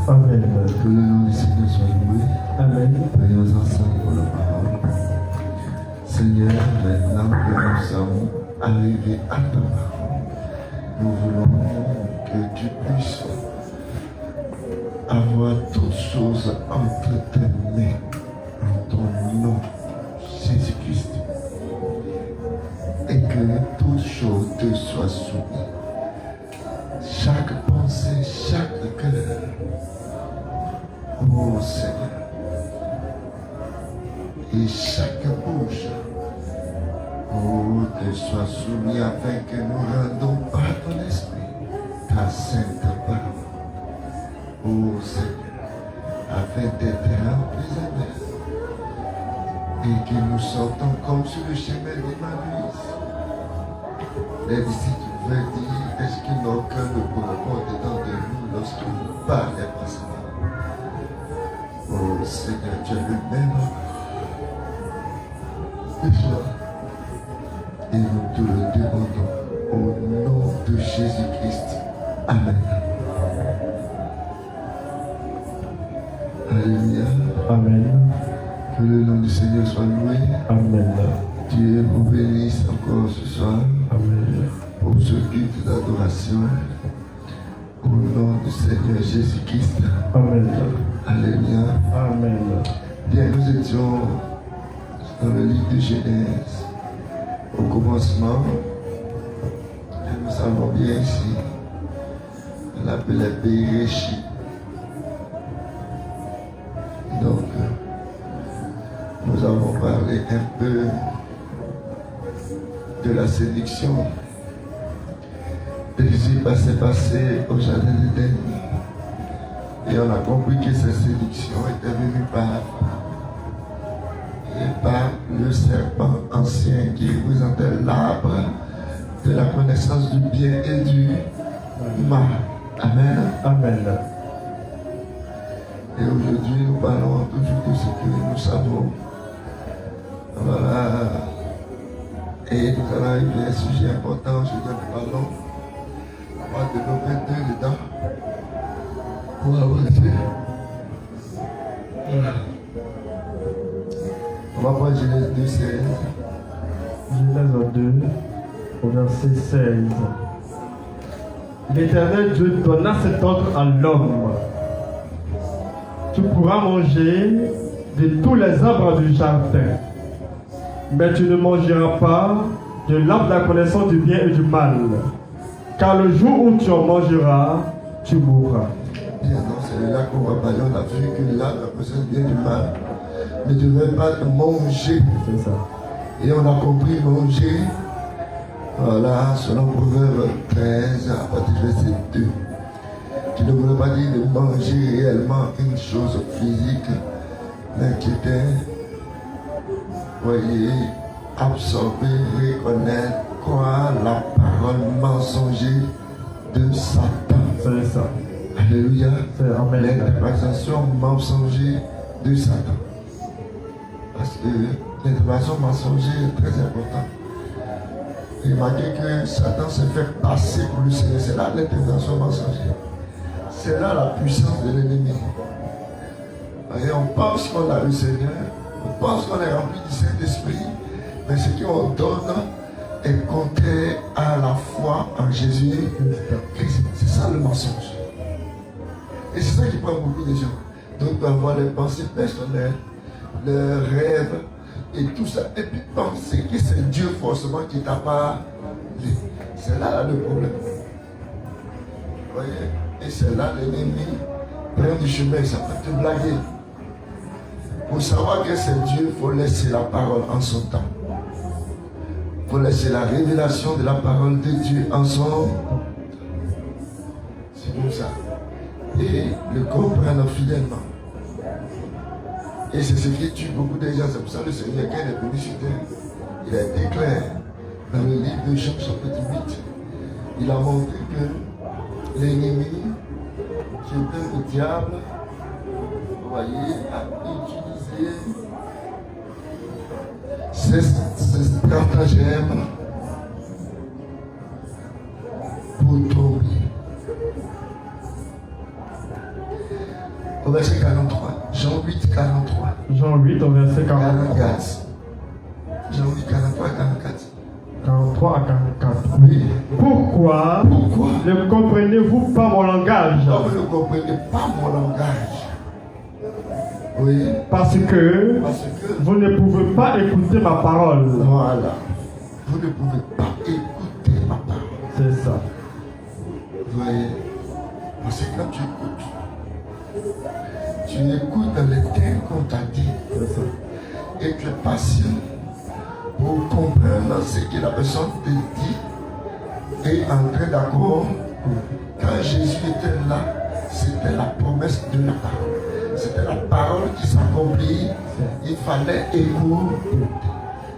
Amen. Que le nom du Seigneur soit loué. Amen. Prions ensemble pour la parole. Seigneur, maintenant que nous sommes arrivés à ta parole, nous voulons que tu puisses avoir toutes choses entre tes mains, en ton nom, Jésus-Christ. Et que toutes choses te soient soumises. Chaque pensée, chaque cœur. Oh Seigneur. Et chaque bouche, oh, te soit soumis afin que nous rendons par ton esprit ta sainte parole. Oh Seigneur, afin d'être remplis d'Amen. Et que nous sortons comme sur le chemin d'Emmaüs. Les disciples veulent dire, est-ce qu'il n'a aucun ne pourra pas dedans de nous lorsque nous parlons par sa parole. Oh Seigneur, tu es le même et nous te le demandons au nom de Jésus-Christ. Amen. Alléluia. Amen. Que le nom du Seigneur soit loué. Amen. Dieu vous bénisse encore ce soir. Amen. Pour ce culte d'adoration. Au nom du Seigneur Jésus-Christ. Amen. Alléluia. Amen. Bien, nous étions dans le livre de Genèse, au commencement, et nous savons bien ici, on l'appelait Béréchit. Donc, nous avons parlé un peu de la séduction de Jésus s'est passé au jardin d'Éden. Et on a compris que cette séduction était venue par le serpent ancien qui représentait l'arbre de la connaissance du bien et du mal. Amen. Amen. Et aujourd'hui, nous parlons toujours de ce que nous savons. Voilà. Et nous allons arriver à un sujet important. Aujourd'hui, nous parlons. On va développer deux dedans pour avancer. On va prendre Genèse 2, 16. Genèse 2, au verset 16. L'Éternel Dieu donna cet ordre à l'homme. Tu pourras manger de tous les arbres du jardin, mais tu ne mangeras pas de l'arbre de la connaissance du bien et du mal, car le jour où tu en mangeras, tu mourras. Bien, donc c'est là qu'on va parler. On a vu que l'arbre la connaissance du bien et du mal ne devait pas manger. C'est ça. Et on a compris manger. Voilà, selon Proverbe 13, à partir du verset 2. Tu ne voulais pas dire de manger réellement une chose physique, mais qui était, voyez, absorber, reconnaître quoi la parole mensongère de Satan. C'est ça. Alléluia. C'est amen. L'interprétation mensongère de Satan. Parce que l'interprétation mensongère est très importante. Remarquez que Satan se fait passer pour le Seigneur. C'est là l'interprétation mensongère. C'est là la puissance de l'ennemi. Et on pense qu'on a le Seigneur, on pense qu'on est rempli du Saint-Esprit, mais ce qu'on donne est contraire à la foi en Jésus. C'est ça le mensonge. Et c'est ça qui prend beaucoup de gens. Donc, peuvent avoir les pensées personnelles, leurs rêves et tout ça. Et puis penser que c'est Dieu forcément qui t'a parlé. C'est là le problème. Vous voyez? Et c'est là l'ennemi prend du chemin, ça peut te blaguer. Pour savoir que c'est Dieu, il faut laisser la parole en son temps. Il faut laisser la révélation de la parole de Dieu en son temps. C'est comme ça. Et le comprendre fidèlement. Et c'est ce qui tue beaucoup de gens. C'est pour ça que le Seigneur, quand il est venu sur terre, il a été clair. Dans le livre de Job, chapitre 8, il a montré que l'ennemi, qui était le diable, vous voyez, a utilisé ces stratagèmes pour tromper. 8 au verset 43. 44. J'ai envie 43 44. 43 à 44. Oui. Pourquoi ne comprenez-vous pas mon langage? Non, vous ne comprenez pas mon langage. Oui. Parce que vous ne pouvez pas écouter ma parole. Voilà. Vous ne pouvez pas écouter ma parole. C'est ça. Vous voyez? Parce que quand tu écoutes dans les termes qu'on t'a dit. Et tu es patient pour comprendre ce que la personne te dit et entrer d'accord. Quand Jésus était là, c'était la promesse de la parole. C'était la parole qui s'accomplit. Il fallait écouter.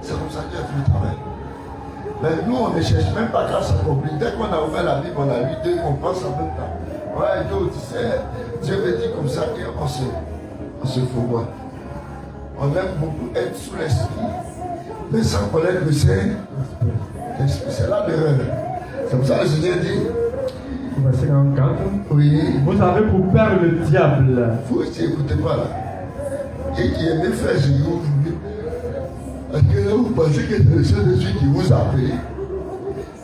C'est comme ça qu'il a fait le travail. Mais nous, on ne cherche même pas qu'à s'accomplir. Dès qu'on a ouvert la Bible, on a lu deux, on pense en même temps. Ouais, Dieu, tu sais, Dieu me dit comme ça et on se fout. On aime beaucoup être sous l'esprit, mais sans connaître le Saint-Esprit. C'est là l'erreur. C'est comme ça que le Seigneur dit. Verset 44. Oui. Vous avez pour père le diable. Vous n'écoutez pas là. Et qui aimait faire Jésus aujourd'hui. Parce que là, vous pensez que c'est le Saint-Esprit qui vous a appelé.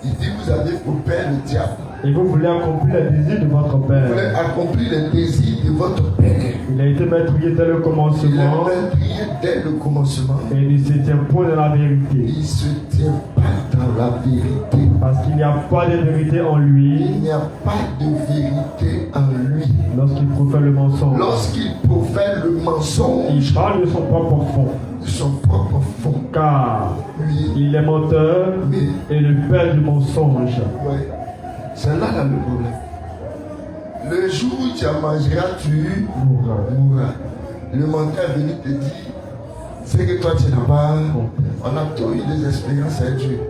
Il dit vous avez pour père le diable. Et vous voulez accomplir les désirs de votre Vous père. voulez accomplir les désirs de votre père. Il a été meurtrier dès le Il commencement. est meurtrier dès le commencement. Et il ne se tient point dans la vérité. Il ne se tient pas dans la vérité. Parce qu'il n'y a pas de vérité en lui. Il n'y a pas de vérité en lui. Lorsqu'il profère le mensonge. Lorsqu'il profère le mensonge, Il parle de son propre fond. de son propre fond. Car Lui, il est menteur oui, et le père du mensonge. ouais. C'est là le problème. Le jour où tu mangeras, tu mourras. Le menteur est venu te dire, c'est que toi tu n'as pas. On a tous eu des expériences avec Dieu.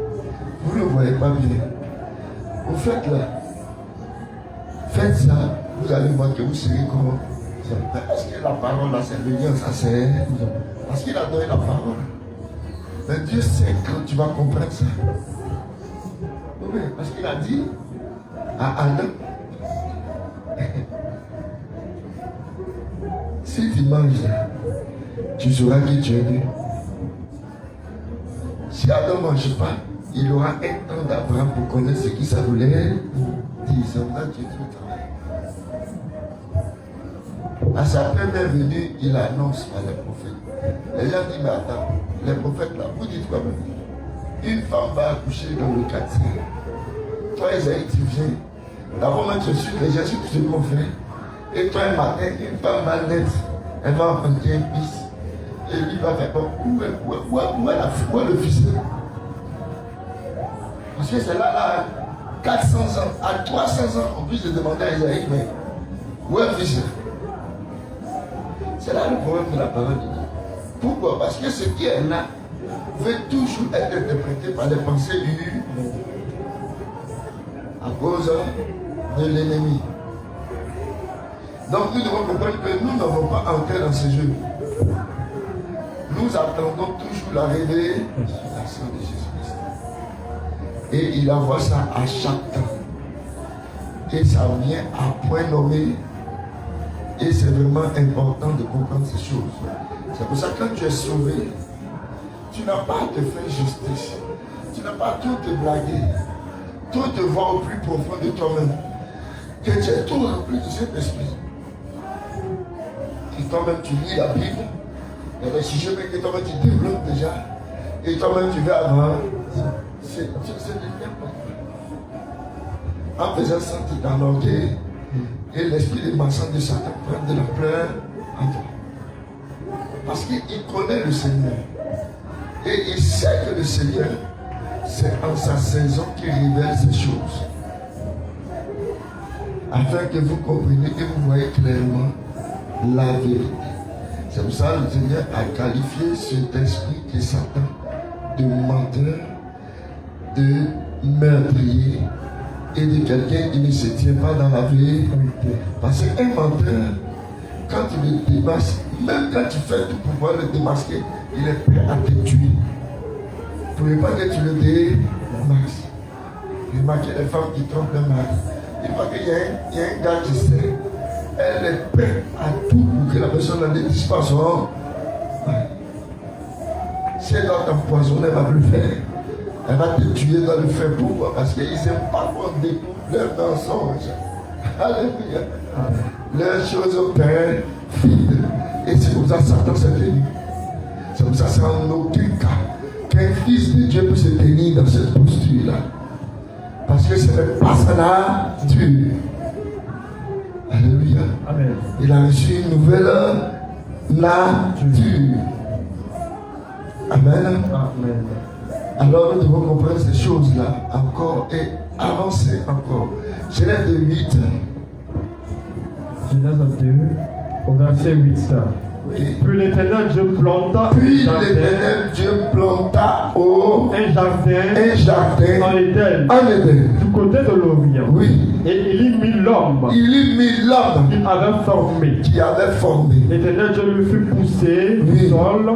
Vous ne le voyez pas bien. Vous faites là. Faites ça, vous allez voir que vous serez comment. Parce que la parole là, c'est le lien, ça c'est. Parce qu'il a donné la parole. Mais Dieu sait quand tu vas comprendre ça. Oui, parce qu'il a dit à Adam, si tu manges, tu sauras qui tu es Dieu. Si Adam ne mange pas, il aura un temps d'Abraham pour connaître ce qui ça voulait dire. C'est vrai que Dieu travaille. À sa première venue, il annonce à les prophètes. Les gens disent, mais attends, les prophètes là, vous dites quoi même? Une femme va accoucher dans le quartier. Toi, Isaïe, tu viens. D'abord, même, tu suis les gens sur ce qu'on fait. Et toi, un matin, une femme va naître. Elle va rencontrer un fils. Et lui va faire quoi? Où est le fils? Parce que c'est là, 400 ans, à 300 ans, on puisse demander à Isaïe, mais où est le fils? C'est là le problème de la parole de Dieu. Pourquoi? Parce que ce qui est là veut toujours être interprété par les pensées du à cause de l'ennemi. Donc nous devons comprendre que nous n'avons pas entré dans ce jeu. Nous attendons toujours la révélation de Jésus-Christ. Et il envoie ça à chaque temps. Et ça vient à point nommé. Et c'est vraiment important de comprendre ces choses. C'est pour ça que quand tu es sauvé, tu n'as pas à te faire justice. Tu n'as pas à tout te blaguer. Tout te voir au plus profond de toi-même. Que tu es tout rempli de cet esprit. Et toi-même tu lis la Bible. Il y a des sujets que toi-même tu développes déjà. Et toi-même tu vas avant. C'est de n'importe quoi. En faisant ça, tu es dans l'orgueil. Et l'esprit de mensonge de Satan prend de la pleur en toi. Parce qu'il connaît le Seigneur. Et il sait que le Seigneur, c'est en sa saison qu'il révèle ces choses. Afin que vous compreniez et vous voyez clairement la vérité. C'est pour ça que le Seigneur a qualifié cet esprit de Satan de menteur, de meurtrier et de quelqu'un qui ne se tient pas dans la vérité. Parce qu'un menteur, quand tu le démasques, même quand tu fais tout pour pouvoir le démasquer, il est prêt à te tuer. Pour ne pas que tu le démasques. Remarquez les femmes qui trompent leur mari. Il faut qu'il y ait un gars qui sait, elle est prête à tout pour que la personne ne dise pas son Si elle doit t'empoisonner, elle va le faire. Elle va te tuer dans le feu. Pourquoi? Parce qu'ils n'aiment pas qu'on découvre leur mensonge. Alléluia. Leurs choses perfides. Et c'est pour ça que Satan s'est tenu. C'est pour ça que c'est en aucun cas qu'un fils de Dieu peut se tenir dans cette posture-là. Parce que ce n'est pas sa nature. Alléluia. Amen. Il a reçu une nouvelle nature. Amen. Amen. Alors nous devons comprendre ces choses-là encore et avancer encore. Genèse 8. Genèse 2, au verset 8. Oui. Puis l'Éternel Dieu planta Puis un jardin, l'Éternel Dieu planta un jardin en en Éden, Éden. du côté de l'Orient. Oui. Et il y mit l'homme Il y mit l'homme qu'il avait formé. qui avait formé. L'Éternel Dieu lui fit pousser Oui. du sol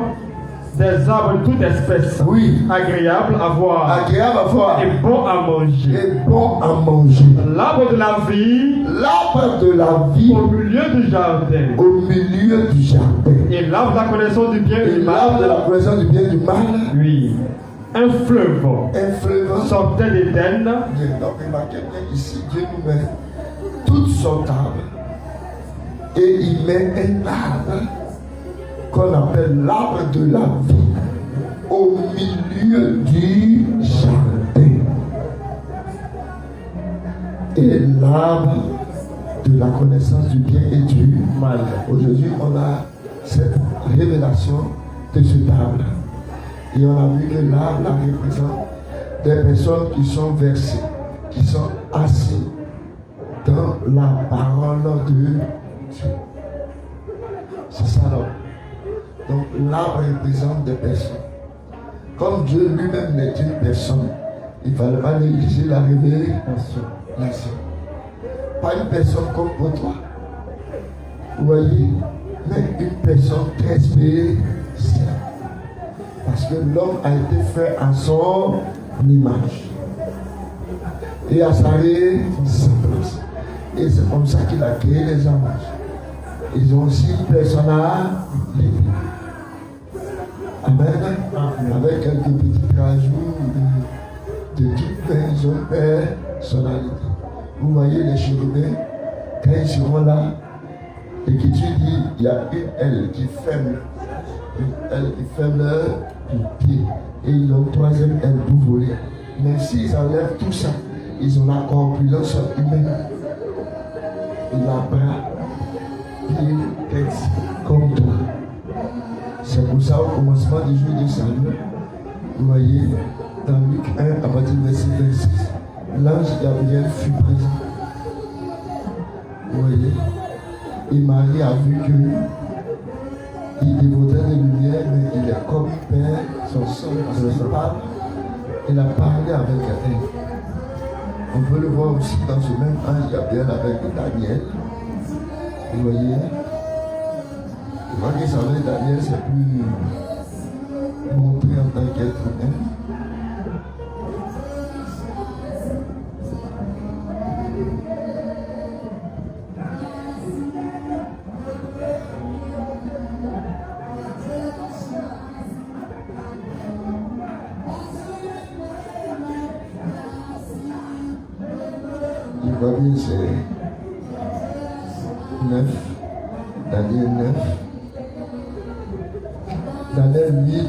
des arbres de toute espèce, Oui. agréables à voir Agréable à voir et bon à manger. et bon à manger. L'arbre de la vie L'arbre de la vie au milieu du jardin. au milieu du jardin. Et l'arbre de la connaissance du bien et Et du l'arbre de la mal. connaissance du bien et du mal. Oui. Un fleuve Un fleuve. sortait d'Éden. Dieu. Donc remarquez bien ici, Dieu nous met toutes sortes d'arbres. Et il met un arbre qu'on appelle l'arbre de la vie au milieu du jardin. Et l'arbre de la connaissance du bien et du Mal. Aujourd'hui, on a cette révélation de cet arbre. Et on a vu que l'arbre là, représente des personnes qui sont versées, qui sont assises dans la parole de Dieu. C'est ça là. Donc l'arbre représente des personnes. Comme Dieu lui-même n'est une personne, il ne fallait pas négliger la révélation. Pas une personne comme pour toi. Vous voyez, mais une personne très spéciale. Parce que l'homme a été fait à son image et à sa ressemblance. Et c'est comme ça qu'il a créé les anges. Ils ont aussi une personnalité. Amen. Avec quelques petits rajouts de toutes les autres personnalités. Vous voyez les chérubins, quand ils seront là, l'Écriture dit il y a une aile qui ferme leur pied. Et ils ont une troisième aile pour voler. Mais s'ils enlèvent tout ça, ils ont la corpulence humaine. Il a bras, pieds, tête, comme toi. C'est pour ça, au commencement du jour du salut, vous voyez, dans Luc 1, à partir du verset 26, l'ange Gabriel fut présent. Vous voyez, et Marie a vu que il dévotait des lumières, mais il est comme Père, son sang, parce qu'il parle. Il a parlé avec elle. On peut le voir aussi dans ce même ange Gabriel avec Daniel. Vous voyez, je crois qu'il savait Daniel, c'est plus montré en tant qu'être humain. Je vois bien, c'est 9, Daniel 9, Daniel 8,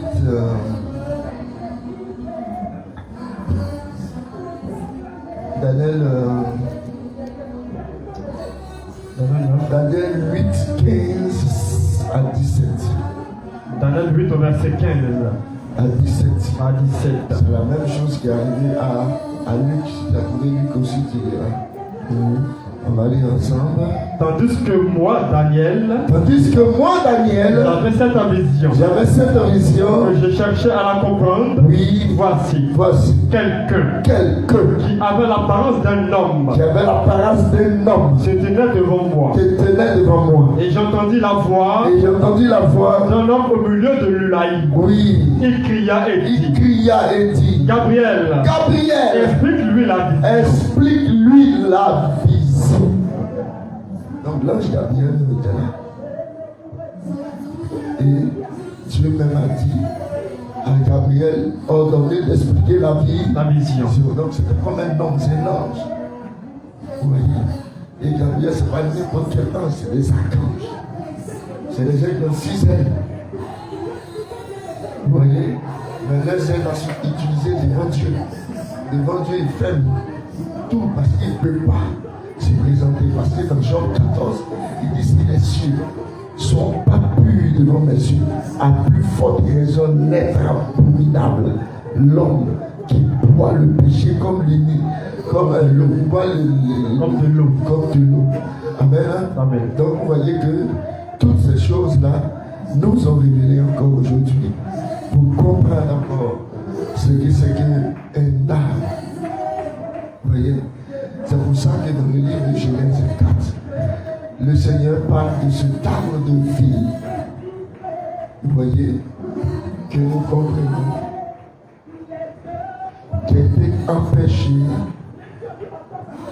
Daniel 8, 15 à 17. Daniel 8 au verset 15. À 17. À 17. C'est la même chose qui est arrivée à Luc. Il a trouvé Luc aussi qui est là. On va lire ensemble. Tandis que moi, Daniel, j'avais cette vision que je cherchais à la comprendre. Oui, Voici quelqu'un qui avait l'apparence d'un homme se tenait devant moi. Et j'entendis la voix d'un homme au milieu de l'Ulaï. Oui. Il cria et dit, Gabriel, explique-lui la vision. Donc l'ange Gabriel était là. Et Dieu même a dit à Gabriel, ordonné d'expliquer la vision. Donc c'était comme un homme, c'est un ange. Vous voyez. Et Gabriel, ce n'est pas n'importe quel ange, c'est des archanges. C'est des gens qui ont 6 ailes. Vous voyez. Mais les ailes sont utilisées devant Dieu. Devant Dieu, il fait tout parce qu'il ne peut pas se présenter. Parce que dans Jean 14, il dit si les cieux ne sont pas purs devant mes yeux, à plus forte raison, l'être abominable, l'homme qui boit le péché comme l'ennemi, comme l'eau, comme de l'eau. Amen. Amen. Donc vous voyez que toutes ces choses-là nous ont révélé encore aujourd'hui pour comprendre encore ce que c'est qu'un arbre. Vous voyez, c'est pour ça que dans le livre de Genèse 4, le Seigneur parle de cet arbre de vie. Vous voyez, que nous comprenons, qui a été empêché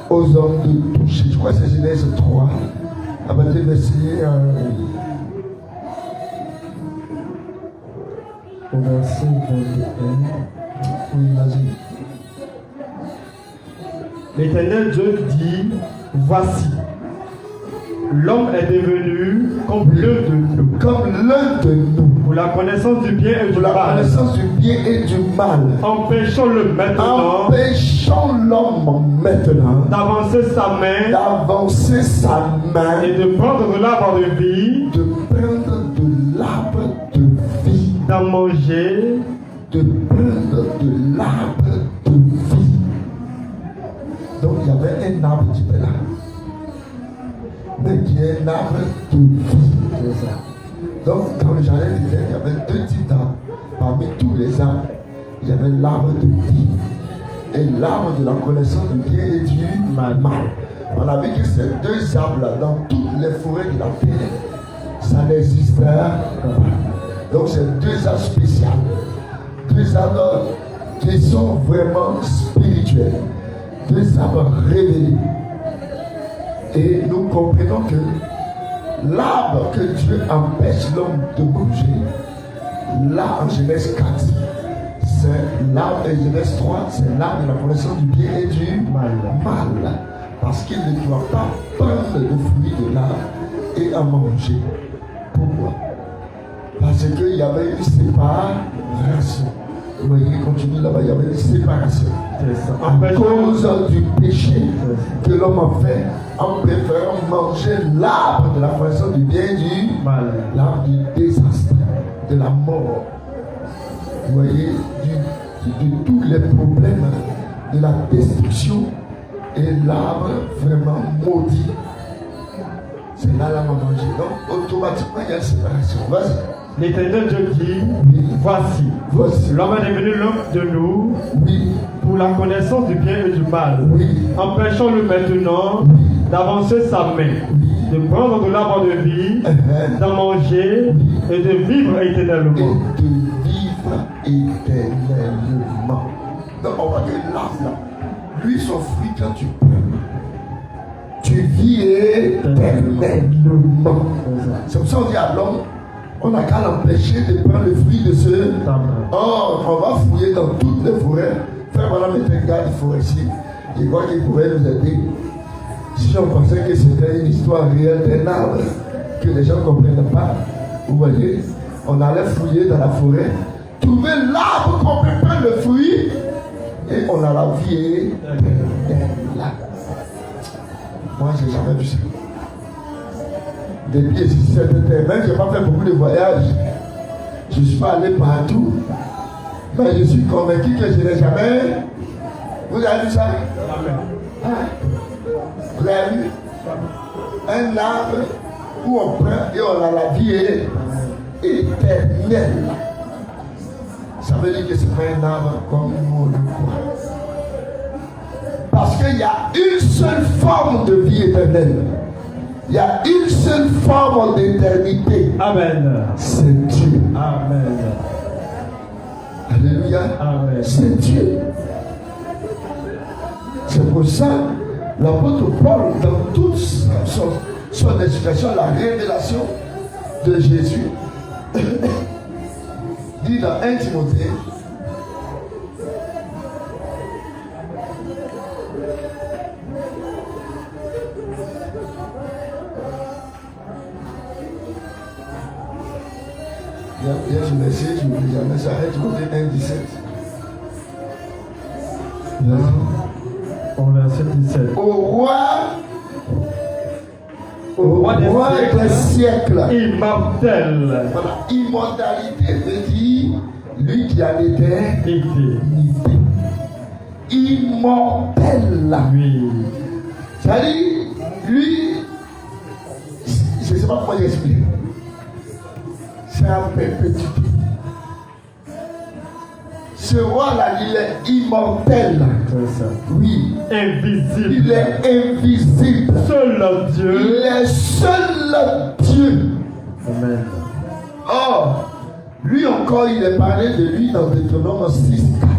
aux hommes de toucher. Je crois que c'est Genèse 3, à partir du verset au verset 21. Oui, vas-y. L'Éternel Dieu dit, voici, l'homme est devenu comme l'un de nous. Comme l'un de nous. Pour la connaissance du bien et du Pour la mal. connaissance du bien et du mal. Empêchons-le maintenant. Empêchons l'homme maintenant. D'avancer sa main. D'avancer sa main. Et de prendre de l'arbre de vie. De prendre de l'arbre de vie. D'en manger. De prendre de l'arbre de vie. Donc il y avait un arbre qui était là. Mais qui est un arbre de vie. C'est ça. Donc dans le jardin d'Éden, il y avait 2 types d'arbres. Parmi tous les arbres, il y avait l'arbre de vie et l'arbre de la connaissance du bien et du mal. On a vu que ces 2 arbres-là, dans toutes les forêts de la terre, ça n'existait pas. Donc c'est 2 arbres spéciaux. 2 arbres qui sont vraiment spirituels. 2 arbres révélés. Et nous comprenons que l'arbre que Dieu empêche l'homme de bouger, là en Genèse 4, c'est l'arbre de Genèse 3, c'est l'arbre de la connaissance du bien et du mal. Parce qu'il ne doit pas prendre le fruit de l'arbre et en manger. Pourquoi? Parce qu'il y avait une séparation. Vous voyez, continue là-bas, il y avait une séparation. À cause du péché que l'homme a fait en préférant manger l'arbre de la connaissance du bien et du mal, l'arbre du désastre, de la mort. Vous voyez, de tous les problèmes, de la destruction, et l'arbre vraiment maudit. C'est là l'homme a mangé. Donc automatiquement il y a une séparation. Vas-y. L'Éternel Dieu dit, voici, l'homme est devenu l'homme de nous, pour la connaissance du bien et du mal. Empêchons-le maintenant d'avancer sa main, de prendre de l'arbre de vie, d'en manger et de vivre éternellement. Donc on va dire l'arbre, lui son fruit quand tu prends, tu vis éternellement. C'est pour ça qu'on dit à l'homme, on n'a qu'à l'empêcher de prendre le fruit de ce. Or, on va fouiller dans toutes les forêts. Frère, madame est un gars du forestier. Je crois qu'il pourrait nous aider. Si on pensait que c'était une histoire réelle d'un arbre, que les gens ne comprennent pas, vous voyez, on allait fouiller dans la forêt, trouver l'arbre qu'on peut prendre le fruit, et on a la vie là. Moi, je n'ai jamais vu ça. Depuis cette terre, même je n'ai pas fait beaucoup de voyages, je ne suis pas allé partout, mais je suis convaincu que je n'ai jamais. Vous avez vu ça? Hein? Vous avez vu? Un arbre où on prend et on a la vie éternelle. Ça veut dire que ce n'est pas un arbre comme nous le croit. Parce qu'il y a une seule forme de vie éternelle. Il y a une seule forme d'éternité. Amen. C'est Dieu. Amen. Alléluia. Amen. C'est Dieu. C'est pour ça, l'apôtre Paul, dans toute son expression, la révélation de Jésus, dit dans 1 Timothée, bien je me sais, je ne oublie jamais ça, 1 Timothée 1,17. Au verset 17. Au roi des siècles. Immortel. Voilà, immortalité veut dire lui qui a l'éternité. Immortel. Oui. C'est-à-dire, lui, je ne sais pas comment l'expliquer. C'est un perpétuité. Ce roi-là, il est immortel. C'est ça. Oui. Invisible. Il est invisible. Seul Dieu. Il est seul Dieu. Amen. Or, lui encore, il est parlé de lui dans Deutéronome 6, 4.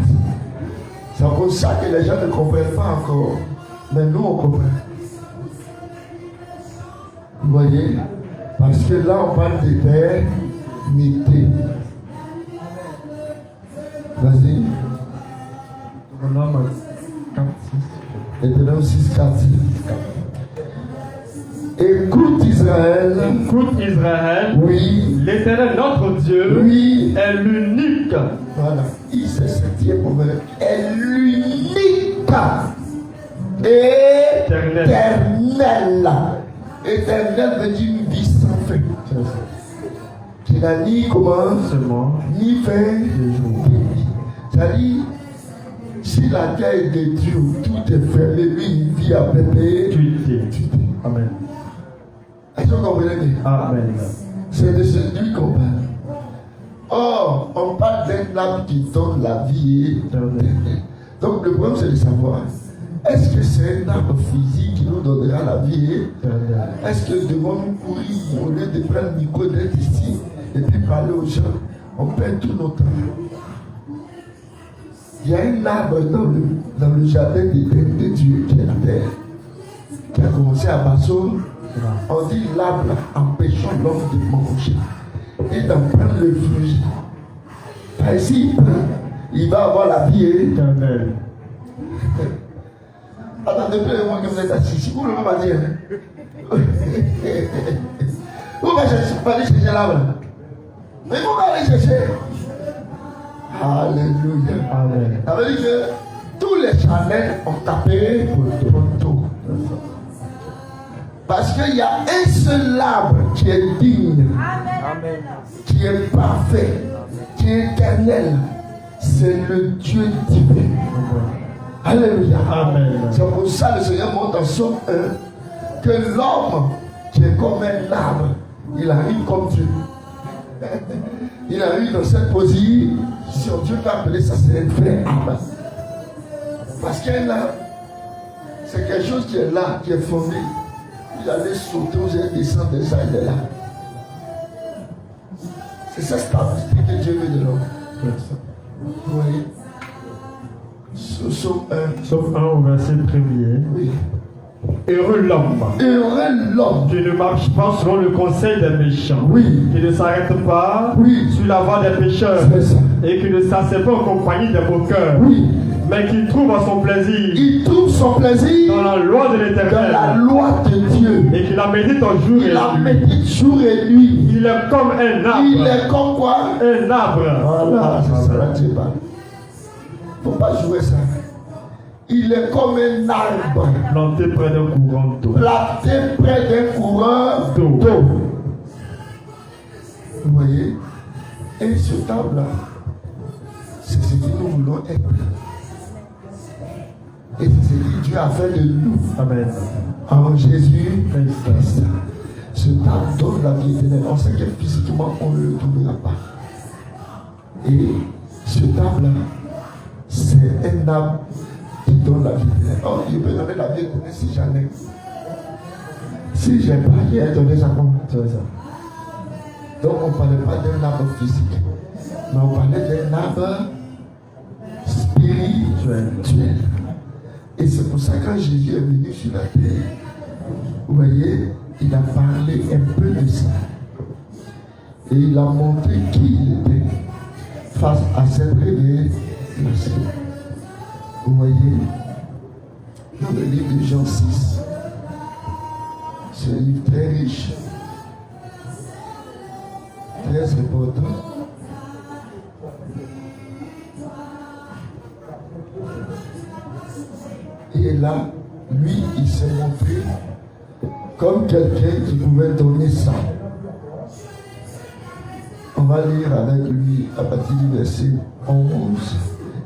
C'est pour ça que les gens ne comprennent pas encore. Mais nous, on comprend. Vous voyez? Parce que là, on parle d'éternité. Vas-y. Deutéronome 6, 4. Écoute Israël. Écoute Israël. Oui. L'Éternel, notre Dieu, Oui. est l'unique. Voilà. Il se septième proverbe. Est l'unique. Éternel. Éternel veut dire une vie sans fin. Qui n'a ni commencement, ni fin, ni vie. C'est-à-dire, si la terre est détruite, tout est fermé, lui, il vit à perpétuité. Amen. Est-ce que vous comprenez? Amen. C'est de celui qu'on parle. Or, on parle d'un arbre qui donne la vie. Donc, le problème, c'est de savoir, est-ce que c'est un arbre physique qui nous donnera la vie? Est-ce que devons-nous courir au lieu de prendre le micro d'être ici et puis parler aux gens? On perd tout notre temps. Il y a un arbre dans le jardin de Dieu qui est la terre, qui a commencé à Basso. On dit l'arbre empêchant l'homme de manger et d'en prendre le fruit. Ainsi, il va avoir la vie éternelle. Attendez, moi que vous êtes assis ici, vous ne pouvez pas dire. Vous allez aller chercher l'arbre. Mais vous allez chercher. Alléluia. Amen. Ça veut dire que tous les chalets ont tapé pour tout. Parce qu'il y a un seul arbre qui est digne, Amen. Qui est parfait, qui est éternel. C'est le Dieu divin. Alléluia. Amen. C'est pour ça que le Seigneur montre en Somme 1 que l'homme qui est comme un arbre, il arrive comme Dieu. Il arrive dans cette position. Dieu peut appeler ça, c'est un vrai arbre. Parce qu'un arbre, c'est quelque chose qui est là, qui est fondé. Il allait sauter, vous allez descendre des ailes de là. C'est cette stabilité que Dieu veut de l'homme. Vous voyez? Somme 1 au verset 1er. Oui. Heureux l'homme. Heureux l'homme. Qui ne marche pas selon le conseil des méchants. Oui. Qui ne s'arrête pas sur la voie des pécheurs. C'est ça. Et qui ne s'assied pas en compagnie des moqueurs. Oui. Mais qui trouve son plaisir. Il trouve son plaisir dans la loi de l'Éternel. Dans la loi de Dieu. Et qu'il la médite en jour et nuit. Il la médite jour et nuit. Il est comme un arbre. Il est comme quoi? Un arbre. Voilà, c'est ça là Dieu parle. Faut pas jouer ça. Il est comme un arbre. Planté près d'un courant d'eau. Planté près d'un courant d'eau. Vous voyez? Et ce arbre-là, c'est ce que nous voulons être. Et c'est ce que Dieu a fait de nous. Amen. En Jésus-Christ. Ce arbre donne la vie éternelle. On sait que physiquement, on ne le trouvera pas. Et ce arbre-là, c'est un arbre qui donne la vie éternelle. Oh, il peut donner la vie éternelle si j'en ai. Si j'ai pas, il a donné sa compte. Donc on ne parlait pas d'un arbre physique, mais on parlait d'un arbre spirituel. Et c'est pour ça que quand Jésus est venu sur la terre, vous voyez, il a parlé un peu de ça. Et il a montré qui il était. face à cette révélation. Vous voyez, dans le livre de Jean 6, c'est un livre très riche, très important. Et là, lui, il s'est montré comme quelqu'un qui pouvait donner ça. On va lire avec lui à partir du verset 11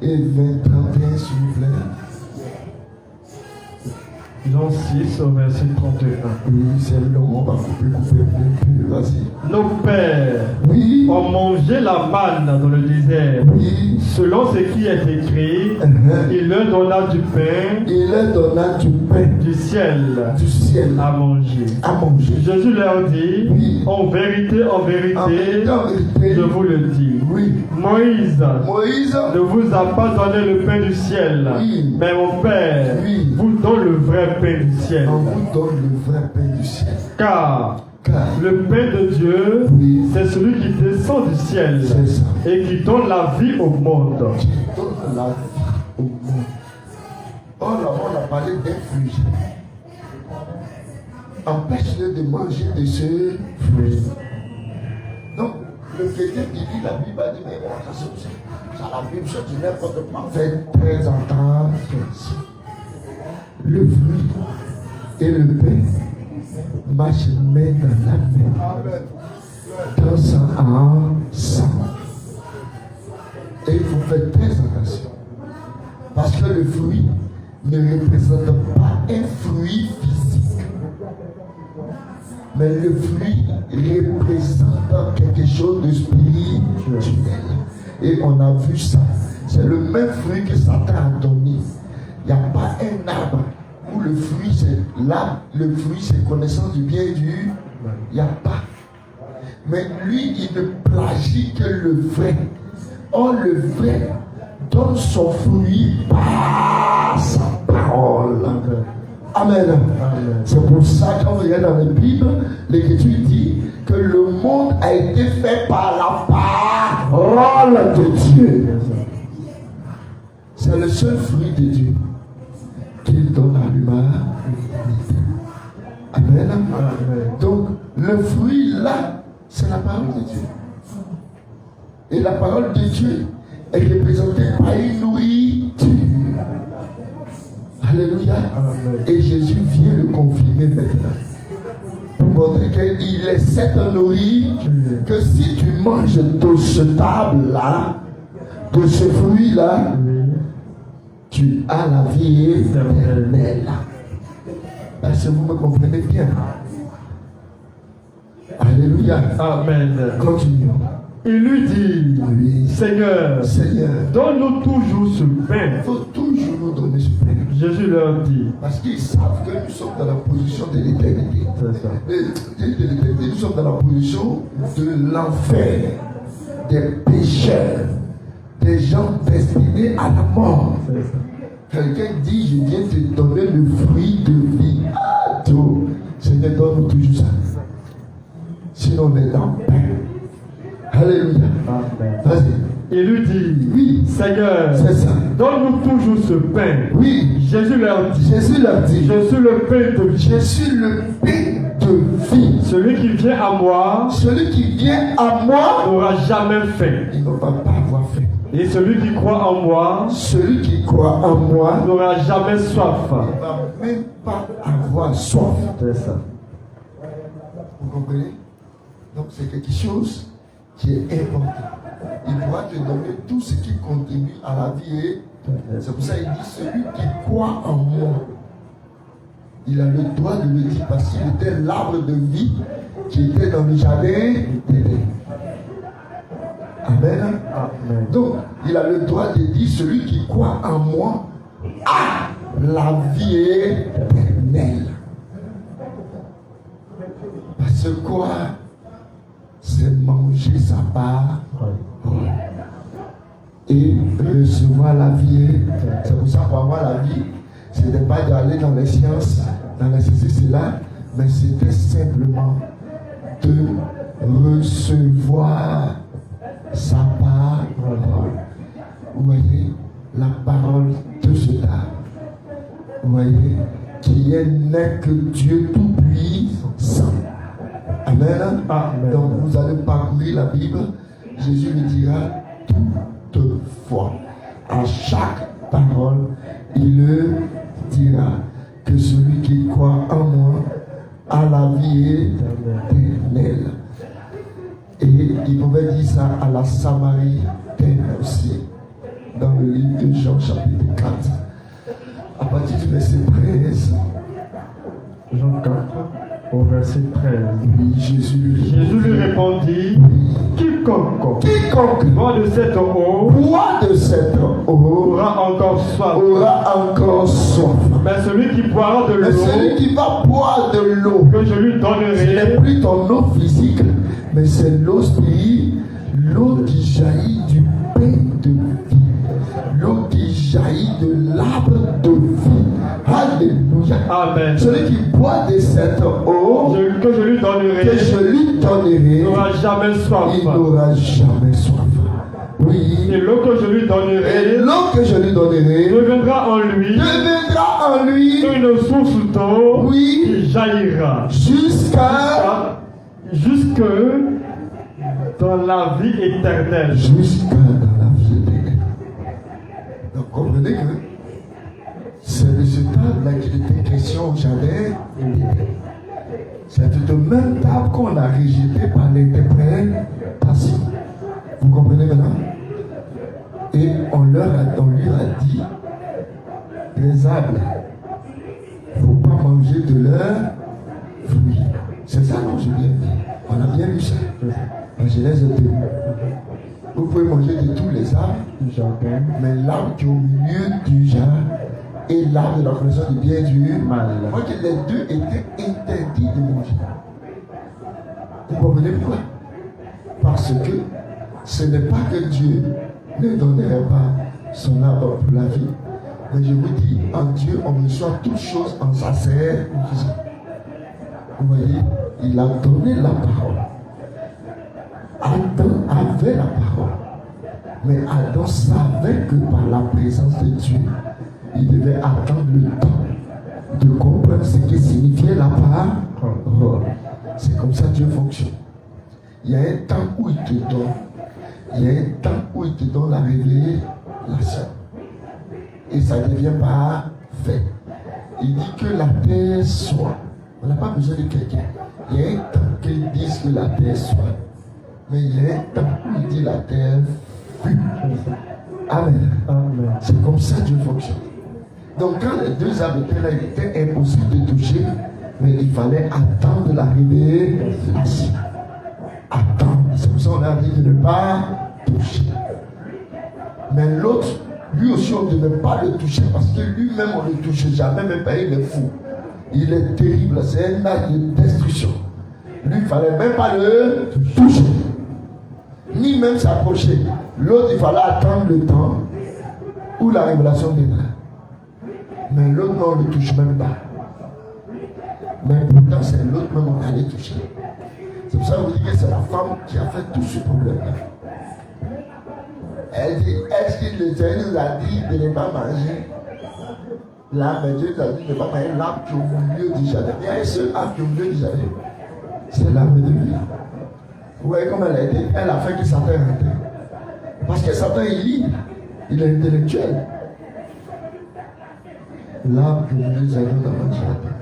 et 20, 31, s'il vous plaît. Jean 6 au verset 31. Oui, c'est long, on va couper un peu. Vas-y. Nos pères Oui. ont mangé la manne dans le désert. Oui. Selon ce qui est écrit, il leur donna du pain. Il leur donna du pain. Du ciel. Du ciel. À manger. À manger. Jésus leur dit, oui. En vérité, je vous le dis. Oui. Moïse ne vous a pas donné le pain du ciel. Oui. Mais mon Père vous donne le vrai pain du ciel. On vous donne le vrai pain du ciel. Car le pain de Dieu, c'est celui qui descend du ciel et qui donne la vie au monde. Qui donne la vie au monde. Or, là, on a parlé d'un fruit. Empêche-le de manger de ce fruit. Donc, le chrétien qui lit la Bible va dire, mais bon, ça c'est aussi. Ça, la Bible, ça dit n'importe quoi. Faites très attention. Le fruit et le pain marchent main dans la main. Dansant ensemble. Et il faut faire très attention. Parce que le fruit ne représente pas un fruit physique. Mais le fruit représente quelque chose de spirituel. Et on a vu ça. C'est le même fruit que Satan a donné. Il n'y a pas un arbre où le fruit c'est l'arbre, le fruit c'est connaissance du bien et du mal. Il n'y a pas. Mais lui, il ne plagie que le vrai. Or, le vrai donne son fruit par sa parole. Amen. C'est pour ça que quand vous regardez dans la Bible, l'Écriture dit que le monde a été fait par la parole de Dieu. C'est le seul fruit de Dieu qu'il donne à l'humanité. Amen. Donc, le fruit là, c'est la parole de Dieu. Et la parole de Dieu est représentée par une nourriture. Alléluia. Et Jésus vient le confirmer maintenant. Pour montrer qu'il est cette nourriture que si tu manges de ce table-là, de ce fruit-là, tu as la vie éternelle. Est-ce que vous me comprenez bien? Alléluia. Amen. Continuons. Il lui dit, oui. Seigneur, donne-nous toujours ce pain. Il faut toujours nous donner ce pain. Jésus leur dit, parce qu'ils savent que nous sommes dans la position de l'éternité. Nous sommes dans la position de l'enfer, des pécheurs, des gens destinés à la mort. Quelqu'un dit, je viens te donner le fruit de vie. Ah, tout. Seigneur, donne-nous toujours ça. Sinon, on est dans le pain. Alléluia. Vas-y. Il lui dit, oui, Seigneur, donne-nous toujours ce pain. Oui. Jésus leur dit, je suis le pain de vie. Je suis le pain de vie. Celui qui vient à moi n'aura jamais faim. Il ne va pas avoir faim. Et celui qui croit en moi n'aura jamais soif. Il ne va même pas avoir soif. C'est ça. Vous comprenez? Donc c'est quelque chose qui est important. Il pourra te donner tout ce qui contribue à la vie. C'est pour ça qu'il dit celui qui croit en moi. Il a le droit de le dire parce qu'il était l'arbre de vie qui était dans le jardin d'Éden. Amen. Donc, il a le droit de dire celui qui croit en moi a la vie éternelle. Parce que quoi? C'est manger sa part et recevoir la vie. C'est pour ça pour avoir la vie, ce n'était pas d'aller dans les sciences, dans la ceci, cela, mais c'était simplement de recevoir sa part. parole. Vous voyez, la parole de cet arbre. Vous voyez, qui n'est que Dieu tout-puissant. Amen. Amen. Donc vous allez parcourir la Bible. Jésus lui dira toutefois, à chaque parole, il le dira que celui qui croit en moi a la vie éternelle. Et il pouvait dire ça à la Samaritaine aussi, dans le livre de Jean chapitre 4. À partir du verset 13. Jean 4, au verset 13. Oui, Jésus lui répondit, quiconque boit de cette eau aura encore soif. Mais celui qui boira de l'eau celui qui va boire de l'eau que je lui donnerai, ce n'est plus ton eau physique, mais c'est l'eau spirituelle, l'eau qui jaillit du pain de vie, l'eau qui jaillit de l'arbre de vie. Alléluia. Amen. Celui qui boit de cette eau que je lui donnerai n'aura jamais soif. Il n'aura jamais soif. Oui. Et l'eau que je lui donnerai deviendra en lui une source d'eau qui jaillira jusque dans la vie éternelle. Donc comprenez que c'est de ce table-là qu'il était question au jardin. C'est de même table qu'on a rejeté par l'interprétation. Vous comprenez maintenant? Et on lui a dit, les arbres, il ne faut pas manger de leurs fruits. C'est ça, non, j'ai bien dit. On a bien vu ça. En Genèse 2. Vous pouvez manger de tous les arbres du jardin, mais l'arbre qui est au milieu du jardin et l'arbre de la connaissance du bien et du mal. Moi que les deux étaient interdits de manger. Vous comprenez pourquoi? Parce que ce n'est pas que Dieu ne donnerait pas son arbre pour la vie. Mais je vous dis, en Dieu, on reçoit toutes choses en sa serre. Vous voyez, il a donné la parole. Adam avait la parole. Mais Adam savait que par la présence de Dieu, il devait attendre le temps de comprendre ce que signifiait la parole. C'est comme ça que Dieu fonctionne. Il y a un temps où il te donne. Il y a un temps où il te donne la révélation. Et ça ne devient pas fait. Il dit que la terre soit. On n'a pas besoin de quelqu'un. Il y a un temps qu'il dise que la terre soit. Mais il y a un temps où il dit la terre fut. Amen. Amen. C'est comme ça que Dieu fonctionne. Donc quand les deux arbres étaient là, il était impossible de toucher, mais il fallait attendre la révélation. Attendre. C'est pour ça qu'on a dit de ne pas toucher. Mais l'autre, lui aussi, on ne devait pas le toucher parce que lui-même, on ne le touche jamais, même pas, il est fou. Il est terrible, c'est un acte de destruction. Lui, il ne fallait même pas le toucher, ni même s'approcher. L'autre, il fallait attendre le temps où la révélation viendra. Mais l'autre, non, on ne le touche même pas. Mais pourtant, c'est l'autre même, on allait toucher. C'est pour ça que vous dites que c'est la femme qui a fait tout ce problème-là. Elle dit, est-ce que le Seigneur nous a dit de ne pas manger l'arbre? Dieu nous a dit de ne pas manger l'arbre qui est au milieu du jardin. Il y a un seul arbre qui est au milieu du jardin. C'est l'arbre de vie. Vous voyez comment elle a été? Elle a fait que Satan est rentré. Parce que Satan est libre. Il est intellectuel. L'arbre qui est au milieu du jardin dans le jardin.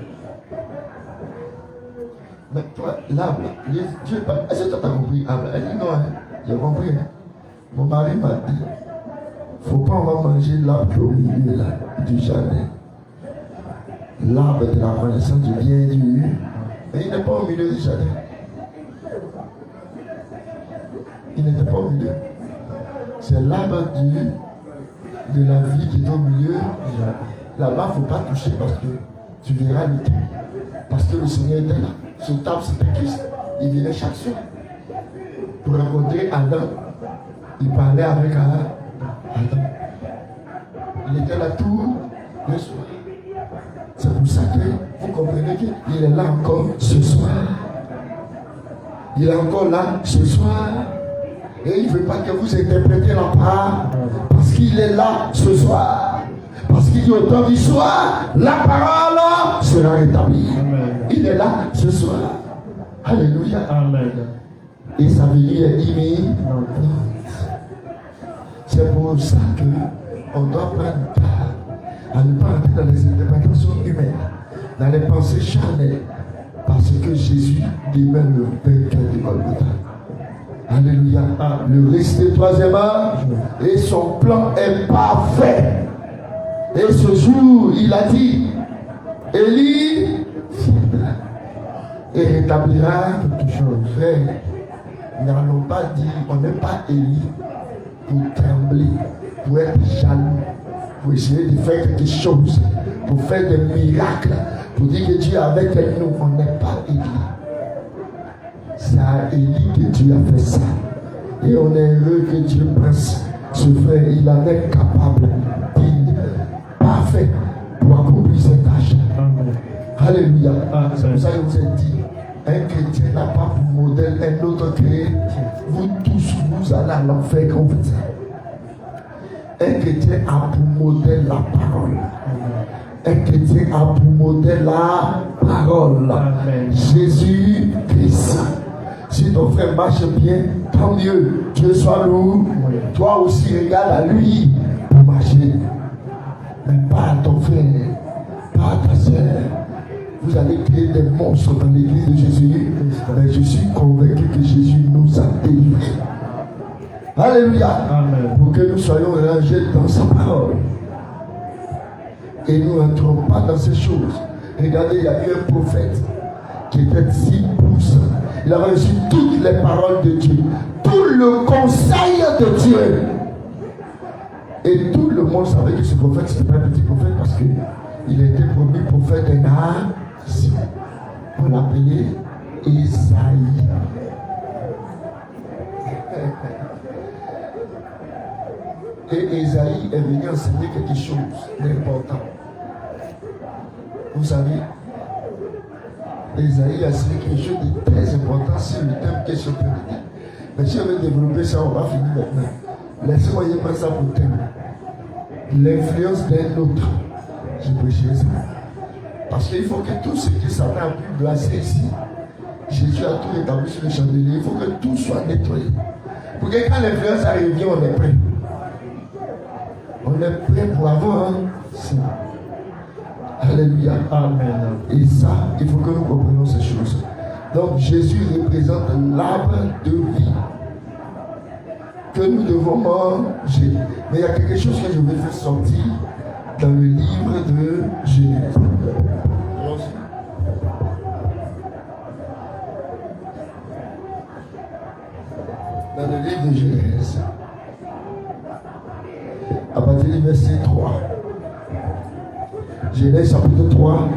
Mais toi, l'arbre, Dieu n'est pas. Est-ce que tu as compris? Elle dit non, hein? J'ai compris. Hein? Mon mari m'a dit, faut pas on va manger l'arbre au milieu là, du jardin. L'arbre de la connaissance du bien et du mal. Mais il n'est pas au milieu du jardin. Il n'était pas au milieu. C'est l'arbre de la vie qui est au milieu. Là-bas, il ne faut pas toucher parce que tu verras le temps. Parce que le Seigneur était là. Ce table, c'était Christ. Il venait chaque soir pour rencontrer Adam. Il parlait avec Adam. Il était là tout le soir. C'est pour ça que vous comprenez qu'il est là encore ce soir. Il est encore là ce soir. Et il ne veut pas que vous interprétez la parole. Parce qu'il est là ce soir. Parce qu'il dit au temps du soir, la parole sera rétablie. Amen. Il est là ce soir. Alléluia. Amen. Et sa venue est imminente. C'est pour ça qu'on doit prendre part à ne pas entrer dans les interprétations humaines, dans les pensées charnelles, parce que Jésus demeure le vainqueur du Golgotha. Alléluia. Le resté troisièmement, et son plan est parfait. Et ce jour, il a dit, Élie et rétablira toutes choses. Frère, n'allons pas dire, on n'est pas Élie pour trembler, pour être jaloux, pour essayer de faire quelque chose, pour faire des miracles, pour dire que Dieu est avec nous. On n'est pas Élie. C'est à Élie que Dieu a fait ça. Et on est heureux que Dieu pense ce frère. Il en est capable, digne, parfait pour accomplir cette tâche. Amen. Alléluia. Amen. C'est pour ça que je vous ai dit, un chrétien n'a pas pour modèle un autre chrétien. Vous tous, vous allez à l'enfer quand vous faites ça. Un chrétien a pour modèle la parole. Un chrétien a pour modèle la parole. Amen. Jésus-Christ. Si ton frère marche bien, tant mieux. Dieu soit loué. Toi aussi, regarde à lui pour marcher. Mais pas à ton frère, pas à ta soeur. Vous allez créer des monstres dans l'église de Jésus. Mais je suis convaincu que Jésus nous a délivrés. Alléluia. Amen. Pour que nous soyons rangés dans sa parole. Et nous n'entrons pas dans ces choses. Regardez, il y a eu un prophète qui était si poussant. Il avait reçu toutes les paroles de Dieu, tout le conseil de Dieu. Et tout le monde savait que ce prophète, ce n'était pas un petit prophète parce qu'il a été promu prophète d'un nation. On l'appelait Esaïe. Et Esaïe est venu enseigner quelque chose d'important. Vous savez, Esaïe a enseigné quelque chose de très important sur le thème que je suis en train de dire. Mais si on veut développer ça, on va finir maintenant. Laissez-moi y prendre ça pour thème. L'influence d'un autre. Je prêcherai ça. Parce qu'il faut que tout ce que Satan a pu blaser ici, Jésus a tout établi sur le chandelier. Il faut que tout soit nettoyé. Pour que quand l'influence arrive, on est prêt. On est prêt pour avoir ça. Alléluia. Amen. Et ça, il faut que nous comprenions ces choses. Donc Jésus représente l'arbre de vie que nous devons manger. Mais il y a quelque chose que je vais faire sortir dans le livre de Genèse. Dans le livre de Genèse, à partir du verset 3. Genèse chapitre 3.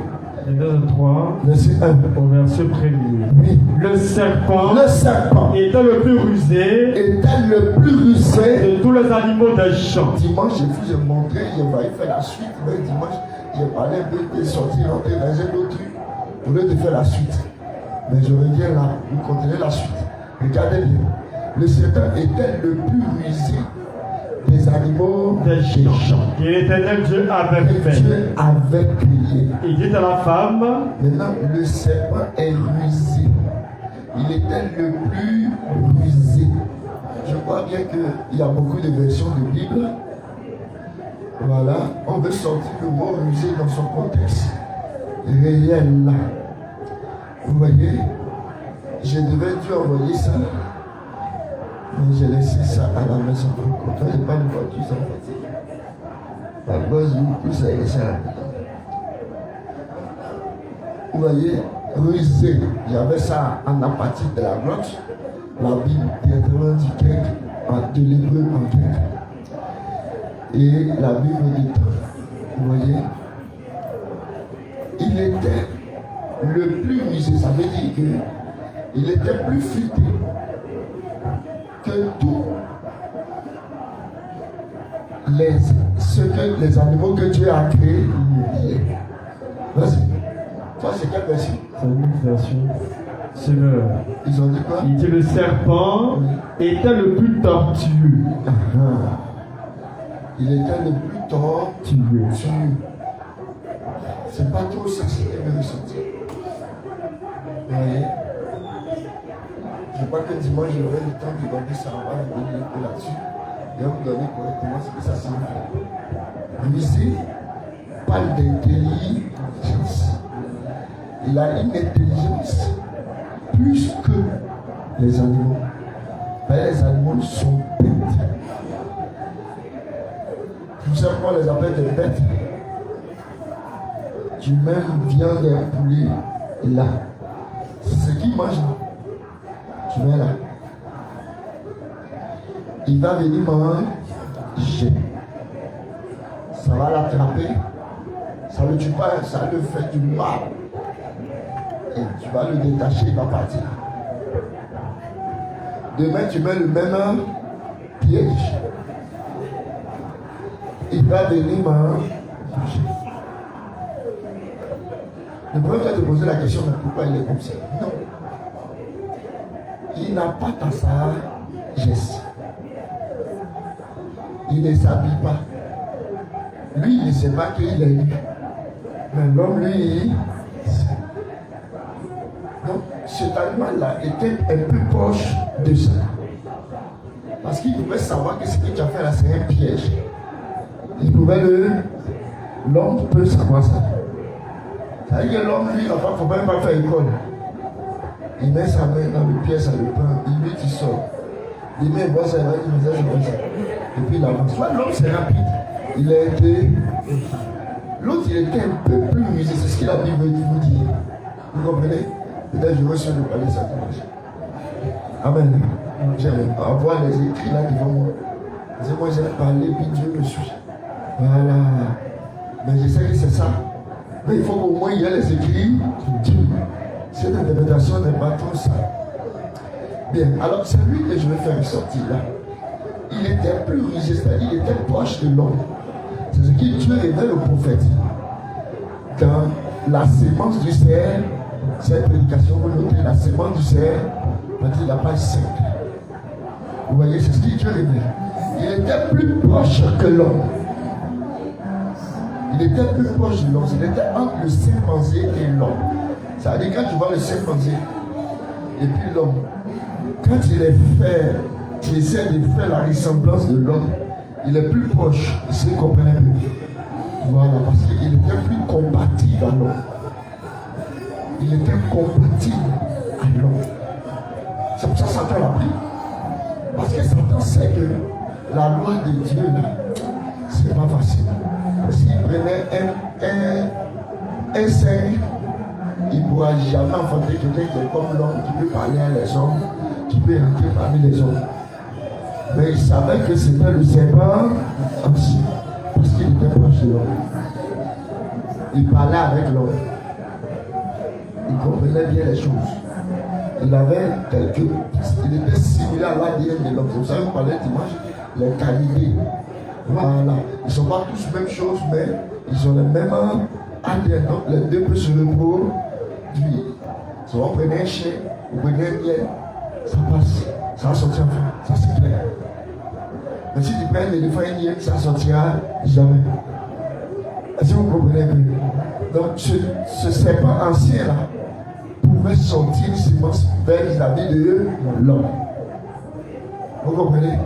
Genèse 3, verset 1. au verset 1er. Oui. Le serpent Était le plus rusé le plus rusé de tous les animaux des champs. Dimanche, je vous ai montré, je vais faire la suite. Mais dimanche, j'ai parlé un peu de sortir, rentrer dans un autre truc, au lieu de faire la suite. Mais je reviens là, vous continuez la suite. Regardez bien. Le serpent était le plus rusé des animaux Des champs. Et l'Éternel Dieu avait que fait. Dieu avait créé. Il dit à la femme, Maintenant, le serpent est rusé. Il était le plus rusé. Je crois bien qu'il y a beaucoup de versions de Bible. Voilà, on veut sortir le mot rusé dans son contexte réel. Vous voyez, je devais dû envoyer ça, mais j'ai laissé ça à la maison. Quand je n'ai pas de voiture, ça me fatigue. La base du coup, ça y est, ça. Vous voyez, rusé, j'avais ça en apathie de la grotte. La Bible directement dit de l'hébreu en grec. Et la Bible dit, vous voyez, il était le plus rusé, ça veut dire qu'il était plus futé que tous les animaux que Dieu a créés. Vas-y. Toi, c'est quelle version? c'est une version. C'est le. Ils ont dit quoi? Il dit le serpent était le plus tortueux. Il était le plus tortueux. C'est pas trop ça qui est ressenti. Vous voyez? Je crois que dimanche, j'aurai le temps de donner ça, on va vous donner un peu là-dessus. Et on vous donner correctement ce que ça signifie. Rusé parle d'intelligence. Il a une intelligence plus que les animaux. Mais les animaux sont bêtes. Vous savez pourquoi on les appelle des bêtes? Tu mets une viande d'un poulet là. C'est ce qu'ils mangent. Tu mets là. Il va venir manger. Ça va l'attraper. Ça ne le tue pas, ça le fait du mal. Et tu vas le détacher, il va partir. Demain, tu mets le même piège. Il va venir manger. Le problème, c'est de poser la question, mais pourquoi il est comme ça? Non. Il n'a pas ta sagesse. Il ne s'habille pas. Lui, il ne sait pas qu'il est lui. Mais l'homme, lui, il sait. Donc, cet animal-là était un peu proche de ça. Parce qu'il pouvait savoir que ce que tu as fait là, c'est un piège. Il pouvait l'homme peut savoir ça. C'est-à-dire que l'homme, lui, il ne faut même pas faire école. Il met sa main dans le piège, ça le prend, il met, il sort. Il met, bon, ça va, il met ça, et puis il avance. L'homme, c'est rapide. Il a été. L'autre, il était un peu plus rusé, c'est ce que la Bible vous dit. Vous comprenez? Peut-être je vais sur le palais, ça marche. Amen. J'aime avoir les écrits là devant moi. Moi, j'ai parlé, puis Dieu me suit. Voilà. Mais je sais que c'est ça. Mais il faut qu'au moins il y ait les écrits. Cette interprétation n'est pas trop ça. Bien, alors c'est lui que je vais faire ressortir là. Il était plus rusé, c'est-à-dire il était proche de l'homme. C'est ce que Dieu révèle au prophète. Dans la sémence du cerf, cette prédication, vous notez la sémence du cerf, partir de la page 5. Vous voyez, c'est ce que Dieu révèle. Il était plus proche que l'homme. Il était plus proche de l'homme. Il était entre le chimpanzé et l'homme. Ça veut dire quand tu vois le chimpanzé et puis l'homme, quand il est fait, il essaie de faire la ressemblance de l'homme, il est plus proche. Vous comprenez un peu? Voilà, parce qu'il était plus compatible à l'homme. Il était compatible à l'homme. C'est pour ça que Satan l'a pris. Parce que Satan sait que la loi de Dieu, là, c'est pas facile. S'il prenait un singe, il ne pourra jamais enfanter quelqu'un qui est comme l'homme, qui peut parler à les hommes, qui peut entrer parmi les hommes. Mais il savait que c'était le serpent aussi, parce qu'il était proche de l'homme. Il parlait avec l'homme. Il comprenait bien les choses. Il avait quelques. Il était similaire à l'ADN de l'homme. Vous savez, vous parlez dimanche, les qualités. Voilà. Ils ne sont pas tous la même chose, mais ils ont le même ADN. Donc les deux peuvent se reproduire. Si vous prenez un chien, vous prenez un miel, ça passe. Ça va sortir enfant. Ça c'est clair. Mais si tu prends un éléphant et un miel, ça ne sortira jamais. Est-ce que vous comprenez un peu? Donc ce serpent ancien là pouvait sortir une semence vers vis-à-vis de l'homme. Vous comprenez?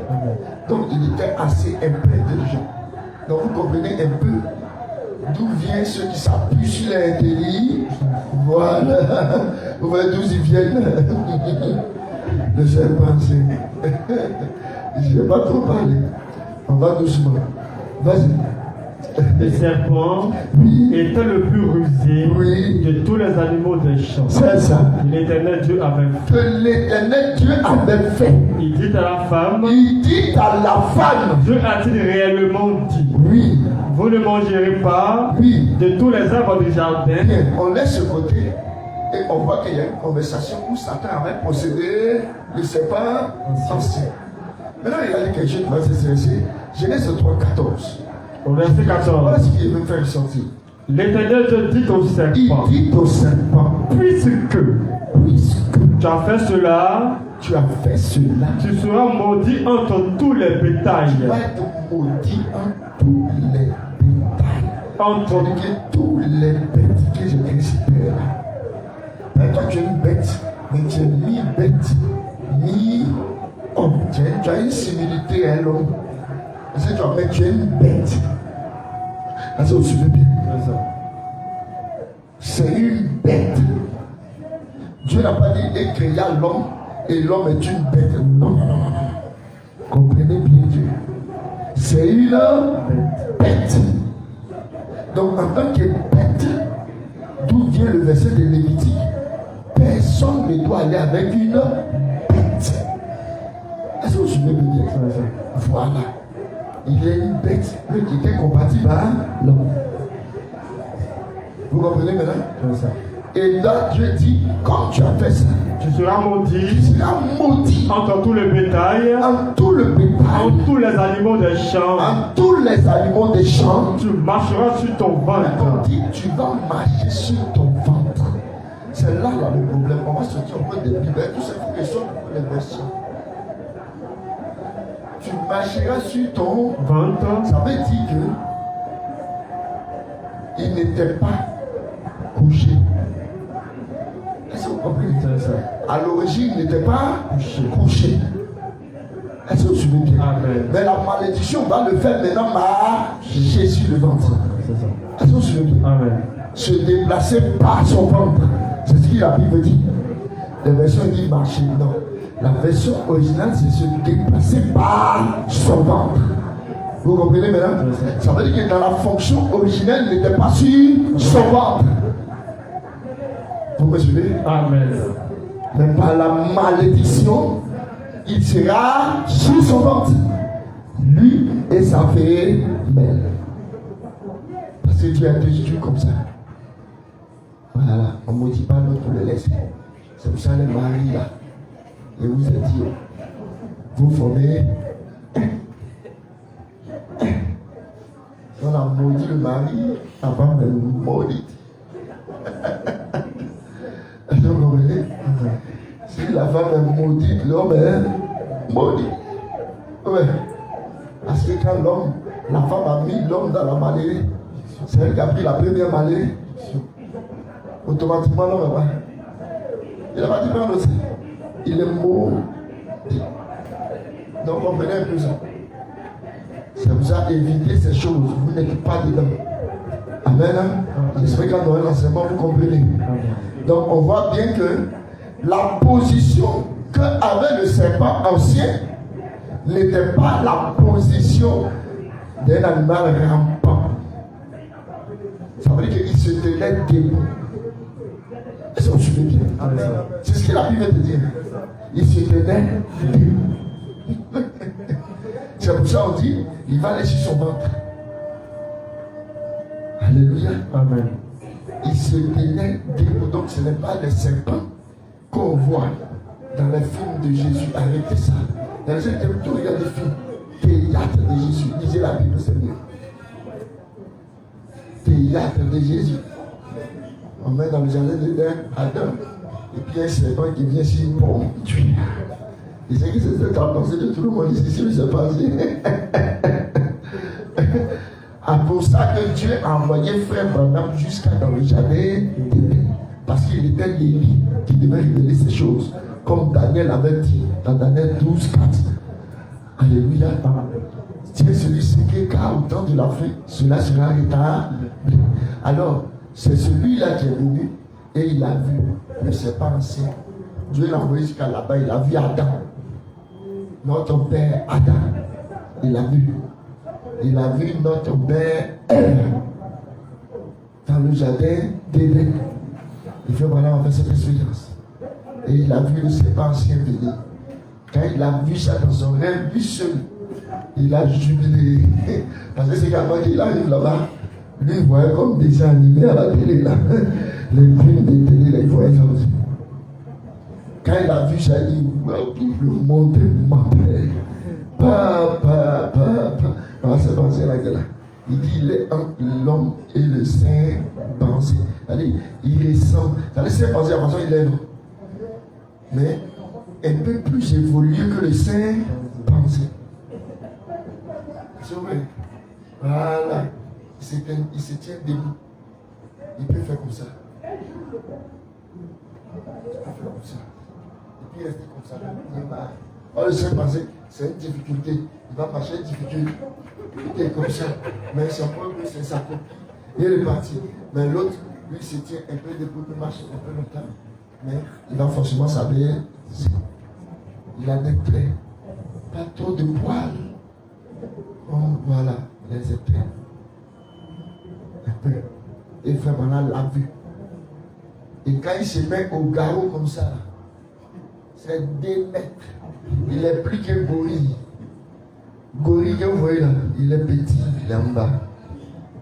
Donc il était assez un peu intelligent. Donc vous comprenez un peu d'où viennent ceux qui s'appuient sur l'intelligence. Voilà. Vous voyez d'où ils viennent. Le serpent, je ne vais pas trop parler. On va doucement. Vas-y. Le serpent oui. était le plus rusé oui. de tous les animaux des champs. C'est ça. L'Éternel Dieu avait fait. Que l'Éternel Dieu avait fait. Il dit à la femme. Il dit à la femme. Dieu a-t-il réellement dit? Oui. Vous ne mangerez pas oui. de tous les arbres du jardin. Bien, on laisse ce côté et on voit qu'il y a une conversation où Satan avait possédé le serpent ancien. Maintenant, il a dit quelque chose qui va s'intéresser. Genèse 3:14. Au verset 14. Voilà ce qu'il veut faire ressortir. L'Éternel Dieu dit au serpent. Il dit au serpent. Puisque Tu as fait cela. Tu as fait cela. Tu seras maudit entre tous les bétails. Tu vas être maudit entre tous les bétails. Entre tous les bêtes que je crée sur terre. Mais toi, tu es une bête, mais tu es ni bête, ni homme. Tu as une similitude à l'homme. Mais tu es une bête. Est-ce que vous suivez bien? C'est une bête. Dieu n'a pas dit qu'il créa l'homme et l'homme est une bête. Non, non, non, non. Comprenez bien Dieu. C'est une bête. Donc en tant que bête, d'où vient le verset de Lévitique, personne ne doit aller avec une bête. Est-ce que vous suivez bien? Voilà. Il est une bête qui est compatible à l'homme. Vous comprenez maintenant? Et là, Dieu dit, comme tu as fait ça, tu seras maudit. Tu seras maudit entre tout le bétail. En tout le bétail. En tous les animaux des champs. En tous les animaux des champs. Tu marcheras sur ton ventre. On dit, tu vas marcher sur ton ventre. C'est là le problème. On va se dire au point des Bibles. Tout ça, il faut que ce soit pour les versions. Tu marcheras sur ton ventre. Ça veut dire que il n'était pas couché. Est-ce que vous comprenez ça? À l'origine, il n'était pas couché. Est-ce que vous suivez bien? Amen. Mais la malédiction va le faire maintenant marcher sur le ventre. Est-ce que vous suivez bien? Amen. Se déplacer par son ventre. C'est ce que la Bible dit. La version dit marcher. Non. La version originale, c'est se déplacer par son ventre. Vous comprenez maintenant? Ça veut dire que dans la fonction originelle, il n'était pas sur son ventre. Vous me suivez? Amen. Mais par la malédiction, il sera sur son ventre. Lui et sa femelle. Parce que Dieu a décidé comme ça. Voilà, on ne maudit pas l'autre pour le laisser. C'est pour ça les maris là. Et vous êtes dit, vous formez. On a maudit le mari, la femme est maudite. Vous comprenez? Si la femme est maudite, l'homme est maudit. Ouais. Parce que quand la femme a mis l'homme dans la maladie, c'est elle qui a pris la première maladie. Automatiquement, l'homme va. Il n'a pas dit pas aussi. Il est maudit. Donc, comprenez un peu ça. C'est pour ça, évitez ces choses. Vous n'êtes pas dedans. Amen. J'espère qu'en Noël, l'enseignement, vous comprenez. Donc, on voit bien que la position qu'avait le serpent ancien n'était pas la position d'un animal rampant. Ça veut dire qu'il se tenait debout. Est-ce que vous suivez bien? C'est ce que la Bible veut te dire. Il se tenait debout. C'est pour ça qu'on dit, il va aller sur son ventre. Alléluia. Amen. Il se tenait debout. Donc ce n'est pas les serpents qu'on voit dans les films de Jésus. Arrêtez ça. Dans les films, tout regarde les films. Théâtre de Jésus. Lisez la Bible, c'est mieux. Théâtre de Jésus. On met dans le jardin d'Éden Adam. Et puis un serpent qui vient sur une pomme. Et c'est que c'est cette pensée de tout le monde ici, mais c'est passé. C'est pour ça que Dieu a envoyé frère Branham jusqu'à dans le jardin d'Éden. Parce qu'il était l'Élie qui devait révéler ces choses. Comme Daniel avait dit dans Daniel 12, 4. Alléluia. Dieu celui-ci qui car au temps de la fin, cela sera rétabli. Alors, c'est celui-là qui est venu et il a vu le serpent ancien. Dieu l'a envoyé jusqu'à là-bas, il a vu Adam. Notre père Adam. Il a vu. Il a vu notre père Ève dans le jardin d'Éden. Il fait voilà, on fait cette expérience. Et il a vu le serpent ancien venir. Quand il a vu ça dans son rêve, lui seul, il a jubilé. Parce que c'est quand il arrive là-bas, lui il voyait comme des animés à la télé là. Les films de télé là, il voyait ça aussi. Quand il a vu ça, il le monde m'appelle. Papa. Non, c'est pensé là que là. Il dit il est entre l'homme et le saint pensé. C'est-à-dire, il ressemble. C'est-à-dire, saint pensé, à façon il est non. mais un peu plus évolué que le saint pensait. C'est vrai. Voilà. Il se tient debout. Il peut faire comme ça. Il peut faire comme ça. Et puis rester comme ça. Oh, le saint pensait, c'est une difficulté. Il va marcher une difficulté comme ça. Mais son propre, c'est sa coupe. Il est parti. Mais l'autre, lui, se tient un peu debout, il marche un peu longtemps. Mais il va forcément s'habiller. Il a des traits. Pas trop de poils. Oh, voilà, les épées. Un peu. Et vraiment l'a vu. Et quand il se met au garrot comme ça, c'est 2 mètres. Il est plus que gorille. Gorille que vous voyez là, il est petit, il est en bas.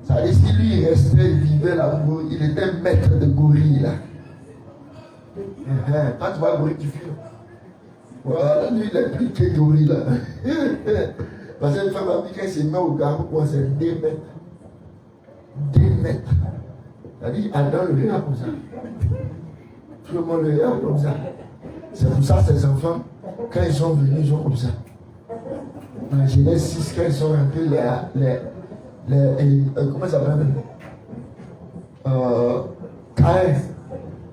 Ça veut dire que si lui il restait, il vivait là, il était maître de gorille là. Quand tu vois gorille, tu fuis. Voilà, lui il est plus que gorille là. Parce que une femme a dit qu'elle se met au garrot, c'est 2 mètres. 2 mètres. C'est-à-dire, Adam le regarde comme ça. Tout le monde le regarde comme ça. C'est pour ça que ces enfants, quand ils sont venus, ils sont comme ça. Dans Genèse 6, quand ils sont rentrés, comment ça s'appelle? Caïn.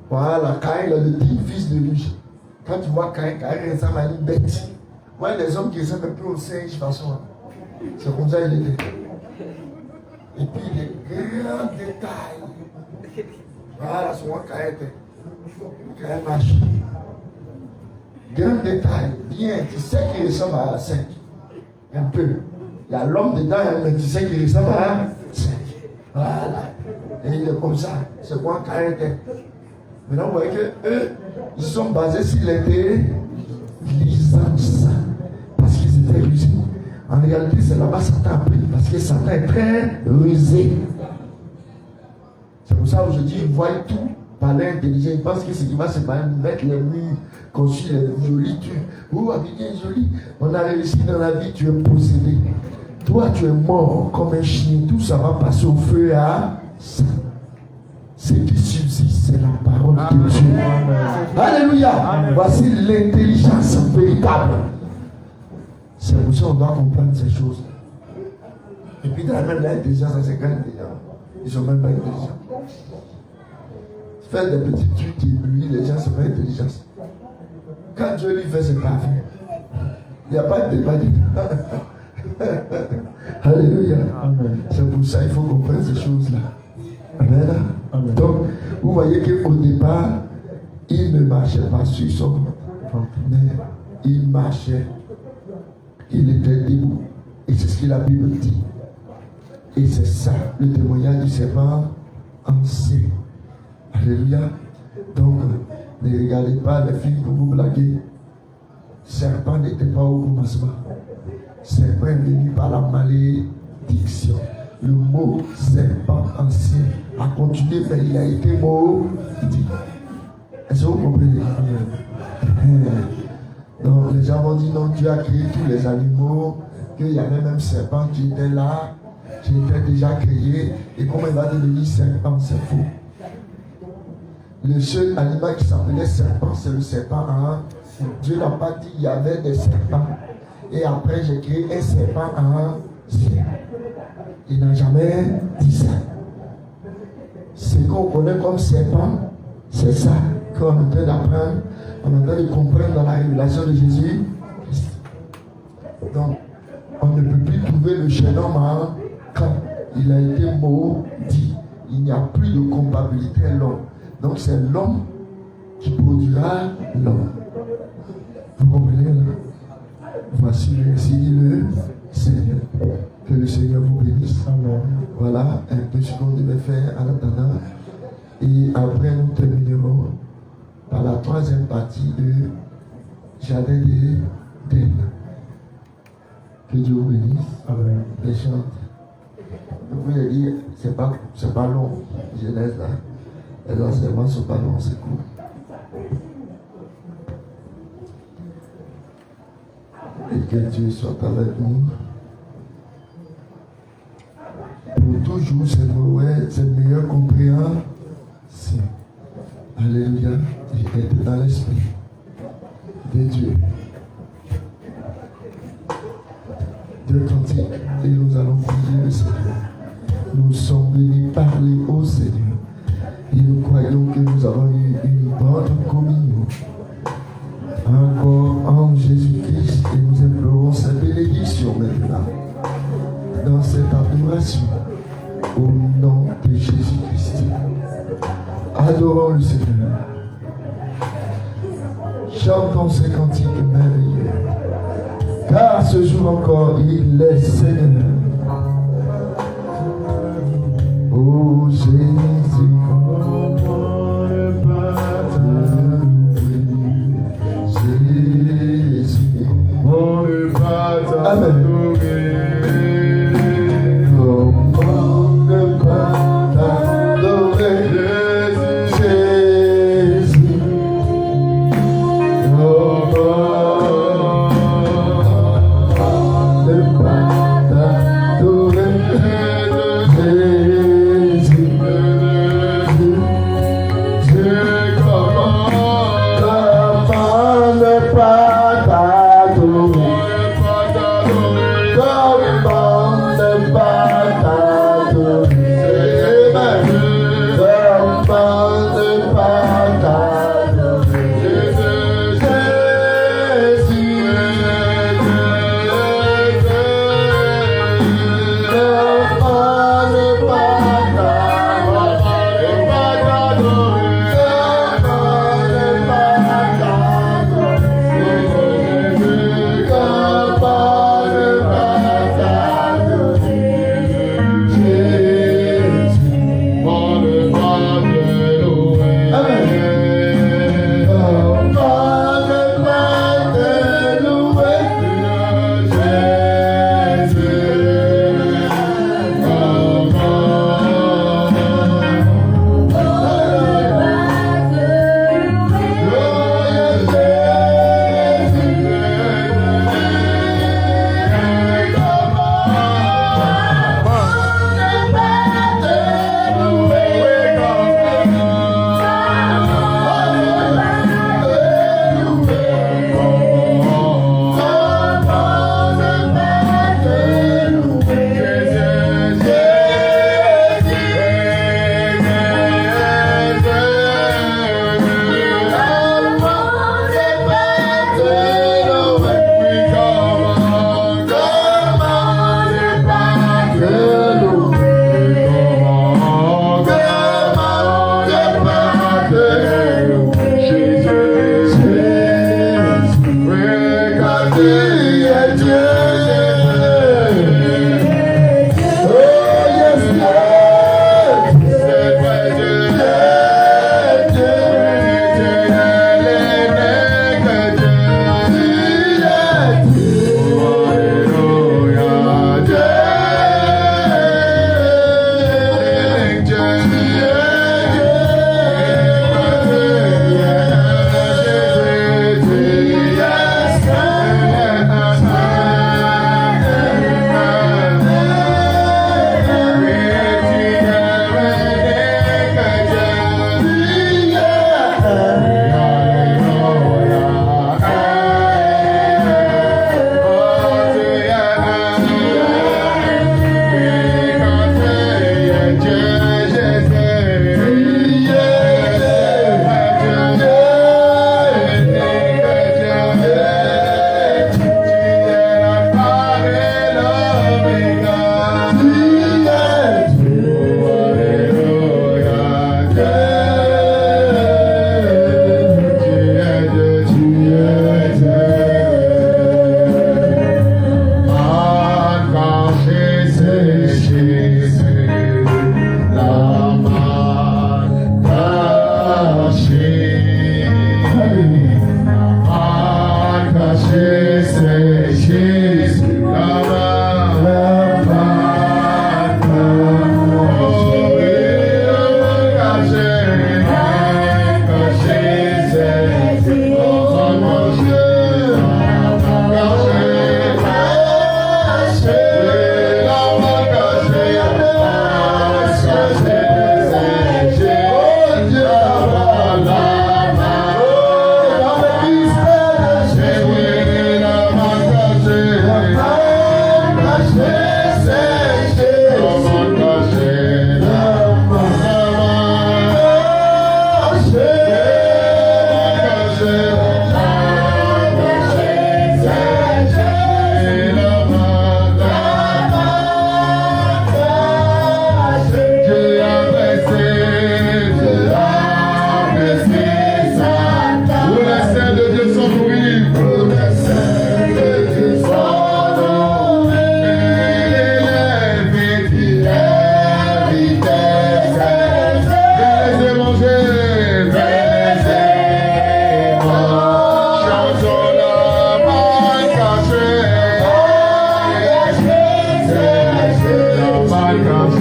Voilà, Caïn, le petit fils de lui. Quand tu vois Caïn ressemble à une bête. Ouais, les hommes qui ressemblent un peu au singe, de toute façon. C'est comme ça qu'il était. Et puis les grands détails. Voilà, souvent Caïn était. Caïn marche. Grand détail, bien, tu sais qu'il ressemble à 5. Un peu. Il y a l'homme dedans, mais tu sais qu'il ressemble à 5. Voilà. Et il est comme ça. C'est quoi Caïn était. Maintenant, vous voyez qu'eux, ils sont basés sur l'intelligence. Parce qu'ils étaient rusés. En réalité, c'est là-bas que Satan a pris. Parce que Satan est très rusé. C'est pour ça aujourd'hui, ils voient tout par l'intelligence. Ils pensent que ce qui va se passer, mettre les murs, construire les jolis trucs. Oh, habiter joli. On a réussi dans la vie, tu es possédé. Toi, tu es mort comme un chien. Tout ça va passer au feu à ça. Ce qui subsiste, c'est la parole de Dieu. Alléluia. Amen. Voici l'intelligence véritable. C'est pour ça qu'on doit comprendre ces choses. Et puis dans la même l'intelligence, c'est quand même ils sont même pas intelligents. Faire des petits trucs qui éblouissent les gens, c'est pas intelligence. Quand Dieu lui fait ses parfums, il n'y a pas de débat. Alléluia. Amen. C'est pour ça qu'il faut comprendre ces choses-là. Amen. Amen. Donc, vous voyez qu'au départ, il ne marchait pas sur son ventre, mais il marchait. Il était debout. Et c'est ce que la Bible dit. Et c'est ça, le témoignage du serpent ancien. Alléluia. Donc, ne regardez pas les films pour vous blaguer. Serpent n'était pas au commencement. Serpent est venu par la malédiction. Le mot serpent ancien a continué, mais il a été maudit. Est-ce que vous comprenez? Donc les gens vont dire non, Dieu a créé tous les animaux, qu'il y avait même serpent qui était là, qui était déjà créé, et comment il va devenir serpent, c'est faux. Le seul animal qui s'appelait serpent, c'est le serpent. Dieu n'a pas dit qu'il y avait des serpents. Et après, j'ai créé un serpent ancien. Il n'a jamais dit ça. Ce qu'on connaît comme serpent, c'est ça qu'on est en train d'apprendre, on est en train de comprendre dans la révélation de Jésus. Donc, on ne peut plus trouver le jeune homme quand il a été maudit. Il n'y a plus de compatibilité à l'homme. Donc, c'est l'homme qui produira l'homme. Vous comprenez là? Voici le Seigneur. Que le Seigneur vous bénisse. Amen. Voilà un peu ce qu'on devait faire en attendant. Et après, nous terminerons par la troisième partie de Jardin d'Éden. Que Dieu vous bénisse. Amen. Les chants. Je voulais dire, c'est pas long, Genèse là. Les enseignements ne sont pas longs, c'est court. Et que Dieu soit avec nous. Pour toujours, c'est meilleur compréhension. Alléluia. Et être dans l'esprit. des dieux. Deux cantiques et nous allons prier le Seigneur. Nous sommes venus parler au Seigneur et nous croyons que nous avons eu une bonne communion encore en Jésus-Christ et nous implorons sa bénédiction maintenant dans cette adoration au nom de Jésus-Christ. Adorons le Seigneur. Chantons ces cantiques merveilleux. Car ce jour encore, il est Seigneur. Oh Jésus, comment ne pas t'adorer? Jésus, comment ne pas t'adorer? Comment ne pas t'adorer? Jésus, comment ne pas t'adorer?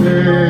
Oh,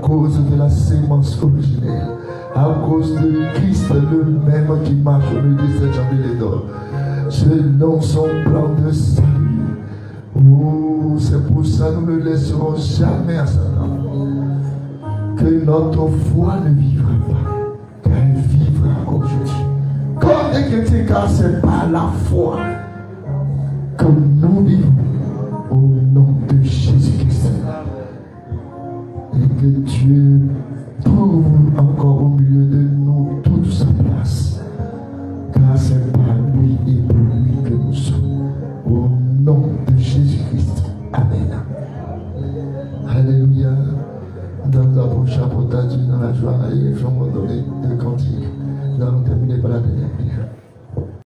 cause de la sémence originelle, à cause de Christ le même qui marche au milieu de cette chandelle, selon son plan de salut. Oh, c'est pour ça que nous ne laisserons jamais à Satan que notre foi ne vivra pas, qu'elle vivra aujourd'hui. Comme des chrétiens, car c'est par la foi que nous vivons au nom de Jésus-Christ. Et que Dieu trouve encore au milieu de nous toute sa place, car c'est par lui et pour lui que nous sommes. Au nom de Jésus-Christ. Amen. Alléluia. Nous avons approché à Dieu dans la joie et nous allons donner de cantiques. Nous allons terminer par la dernière prière.